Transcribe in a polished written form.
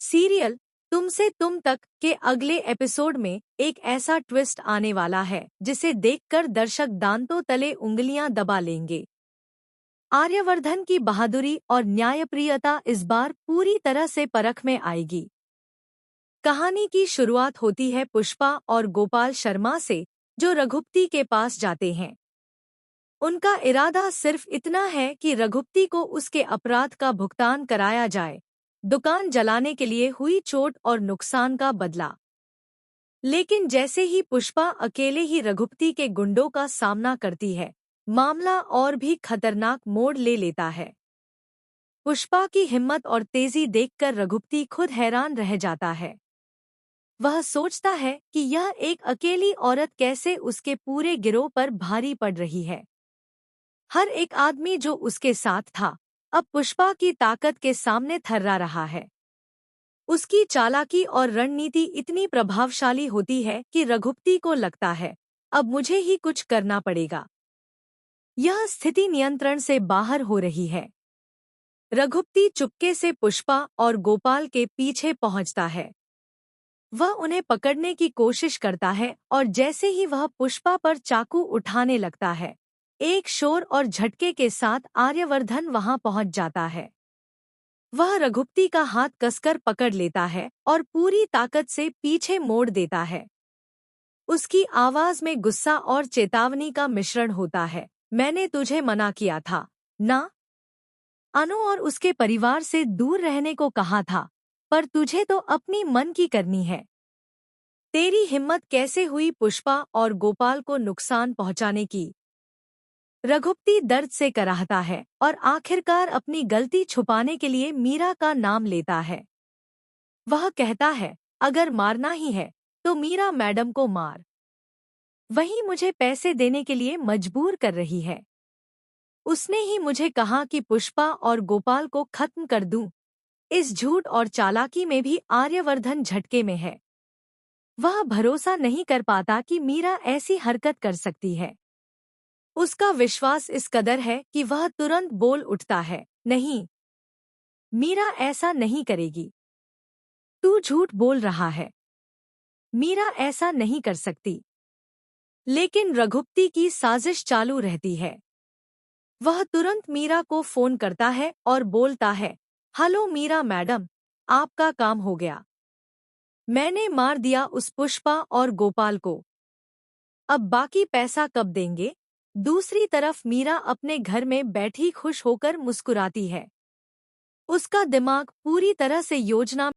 Serial तुमसे तुम तक के अगले एपिसोड में एक ऐसा ट्विस्ट आने वाला है जिसे देखकर दर्शक दांतों तले उंगलियां दबा लेंगे। आर्यवर्धन की बहादुरी और न्यायप्रियता इस बार पूरी तरह से परख में आएगी। कहानी की शुरुआत होती है पुष्पा और गोपाल शर्मा से, जो रघुपति के पास जाते हैं। उनका इरादा सिर्फ इतना है कि रघुपति को उसके अपराध का भुगतान कराया जाए, दुकान जलाने के लिए हुई चोट और नुकसान का बदला। लेकिन जैसे ही पुष्पा अकेले ही रघुपति के गुंडों का सामना करती है, मामला और भी खतरनाक मोड़ ले लेता है। पुष्पा की हिम्मत और तेजी देखकर रघुपति खुद हैरान रह जाता है। वह सोचता है कि यह एक अकेली औरत कैसे उसके पूरे गिरोह पर भारी पड़ रही है। हर एक आदमी जो उसके साथ था, अब पुष्पा की ताकत के सामने थर्रा रहा है। उसकी चालाकी और रणनीति इतनी प्रभावशाली होती है कि रघुपति को लगता है, अब मुझे ही कुछ करना पड़ेगा। यह स्थिति नियंत्रण से बाहर हो रही है। रघुपति चुपके से पुष्पा और गोपाल के पीछे पहुंचता है। वह उन्हें पकड़ने की कोशिश करता है और जैसे ही वह पुष्पा पर चाकू उठाने लगता है, एक शोर और झटके के साथ आर्यवर्धन वहां पहुंच जाता है। वह रघुपति का हाथ कसकर पकड़ लेता है और पूरी ताकत से पीछे मोड़ देता है। उसकी आवाज में गुस्सा और चेतावनी का मिश्रण होता है। मैंने तुझे मना किया था ना? अनु और उसके परिवार से दूर रहने को कहा था, पर तुझे तो अपनी मन की करनी है। तेरी हिम्मत कैसे हुई पुष्पा और गोपाल को नुकसान पहुंचाने की? रघुपति दर्द से कराहता है और आखिरकार अपनी गलती छुपाने के लिए मीरा का नाम लेता है। वह कहता है, अगर मारना ही है तो मीरा मैडम को मार। वही मुझे पैसे देने के लिए मजबूर कर रही है। उसने ही मुझे कहा कि पुष्पा और गोपाल को खत्म कर दूं। इस झूठ और चालाकी में भी आर्यवर्धन झटके में है। वह भरोसा नहीं कर पाता कि मीरा ऐसी हरकत कर सकती है। उसका विश्वास इस कदर है कि वह तुरंत बोल उठता है, नहीं, मीरा ऐसा नहीं करेगी। तू झूठ बोल रहा है। मीरा ऐसा नहीं कर सकती। लेकिन रघुपति की साजिश चालू रहती है। वह तुरंत मीरा को फोन करता है और बोलता है, हेलो मीरा मैडम, आपका काम हो गया। मैंने मार दिया उस पुष्पा और गोपाल को। अब बाकी पैसा कब देंगे? दूसरी तरफ मीरा अपने घर में बैठी खुश होकर मुस्कुराती है। उसका दिमाग पूरी तरह से योजना